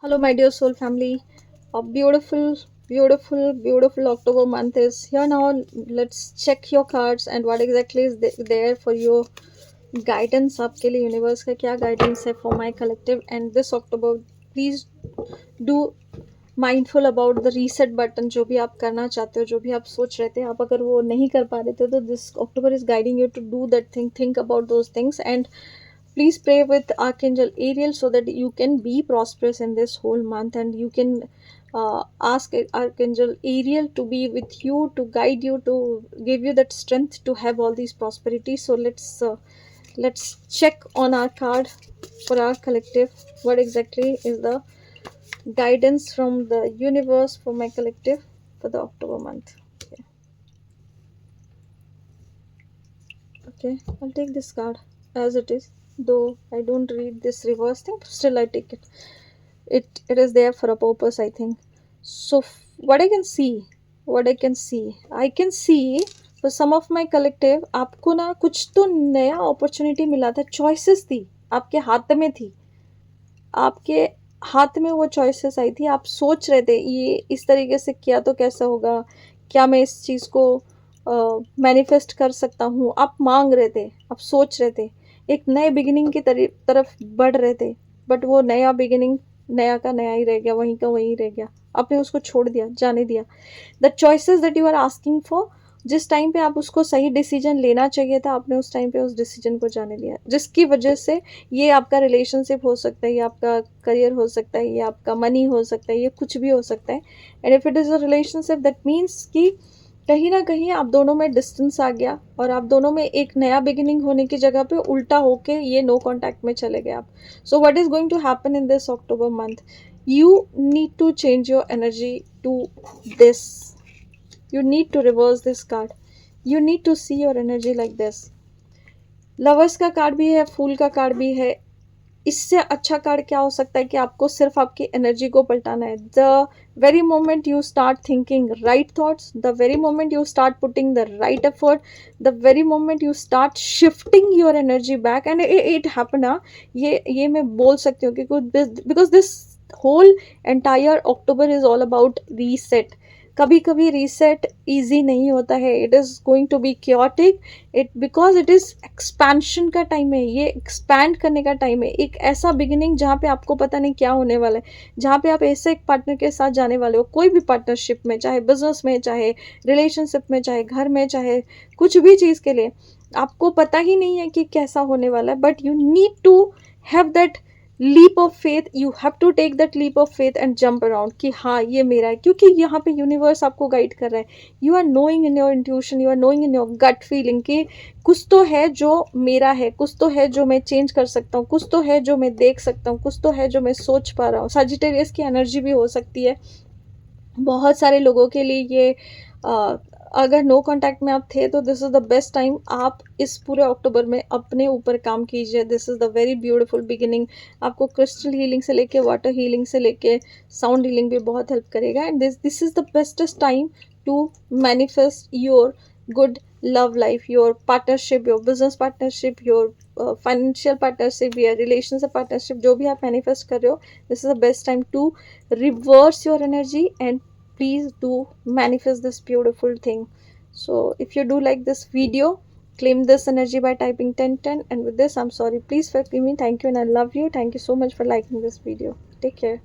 Hello, my dear soul family. A beautiful October month is here now. Let's check your cards and what exactly is there for your guidance. आपके लिए universe का क्या guidance है for my collective and this October. Please do mindful about the reset button. जो भी आप करना चाहते हो, जो भी आप सोच रहे थे, आप अगर वो नहीं कर पा रहे थे तो this October is guiding you to do that thing. Think about those things and please pray with Archangel Ariel so that you can be prosperous in this whole month, and you can ask Archangel Ariel to be with you, to guide you, to give you that strength to have all these prosperity. So let's check on our card for our collective. What exactly is the guidance from the universe for my collective for the October month? Okay, I'll take this card as it is, though I don't read this reverse thing, still I take it. It is there for a purpose, I think. So what I can see for some of my collective, आपको ना कुछ तो नया opportunity मिला था, choices थी, आपके हाथ में थी, आपके हाथ में वो choices आई थी, आप सोच रहे थे ये इस तरीके से किया तो कैसा होगा, क्या मैं इस चीज़ को मैनिफेस्ट कर सकता हूँ, आप मांग रहे थे, आप सोच रहे थे, एक नए बिगिनिंग की तरफ बढ़ रहे थे, बट वो नया बिगिनिंग नया का नया ही रह गया, वहीं का वहीं रह गया, आपने उसको छोड़ दिया, जाने दिया. The choices that you are asking for, जिस टाइम पे आप उसको सही डिसीजन लेना चाहिए था, आपने उस टाइम पे उस डिसीजन को जाने दिया, जिसकी वजह से ये आपका रिलेशनशिप हो सकता है, ये आपका करियर हो सकता है, ये आपका मनी हो सकता है, ये कुछ भी हो सकता है. And if it is a relationship that means कि कहीं ना कहीं आप दोनों में डिस्टेंस आ गया और आप दोनों में एक नया बिगिनिंग होने की जगह पे उल्टा होके ये नो कांटेक्ट में चले गए आप. So what is going to happen in this October month, you need to change your energy to this. You need to reverse this card. You need to see your energy like this. Lovers का card भी है, फूल का card भी है. इससे अच्छा card क्या हो सकता है कि आपको सिर्फ आपकी एनर्जी को पलटाना है. The very moment you start thinking right thoughts, the very moment you start putting the right effort, the very moment you start shifting your energy back, and it happen. ये मैं बोल सकती हूँ कि because this whole entire October is all about reset. कभी कभी reset easy नहीं होता है, it is going to be chaotic, it because it is expansion का टाइम है, ये एक्सपैंड करने का टाइम है, एक ऐसा बिगिनिंग जहाँ पे आपको पता नहीं क्या होने वाला है, जहाँ पे आप ऐसे एक पार्टनर के साथ जाने वाले हो, कोई भी पार्टनरशिप में, चाहे बिजनेस में, चाहे रिलेशनशिप में, चाहे घर में, चाहे कुछ भी चीज़ के लिए आपको पता ही नहीं है कि कैसा होने वाला है, but you need to have that leap of faith. You have to take that leap of faith and jump around कि हाँ ये मेरा है, क्योंकि यहाँ पे यूनिवर्स आपको गाइड कर रहा है. You are knowing in your intuition, you are knowing in your gut feeling कि कुछ तो है जो मेरा है, कुछ तो है जो मैं चेंज कर सकता हूँ, कुछ तो है जो मैं देख सकता हूँ, कुछ तो है जो मैं सोच पा रहा हूँ. सजिटेरियस की एनर्जी भी हो सकती है बहुत सारे लोगों के लिए ये. अगर नो कांटेक्ट में आप थे तो this is the best time, आप इस पूरे अक्टूबर में अपने ऊपर काम कीजिए. This is the very beautiful beginning. आपको क्रिस्टल हीलिंग से लेके वाटर हीलिंग से लेके साउंड हीलिंग भी बहुत हेल्प करेगा. And this is the bestest time to manifest your good love life, your partnership, your business partnership, your financial partnership या relationship partnership, जो भी आप मैनिफेस्ट कर रहे हो, this is the best time to reverse your energy and please do manifest this beautiful thing. So if you do like this video, claim this energy by typing 1010. And with this, I'm sorry, please forgive me. Thank you and I love you. Thank you so much for liking this video. Take care.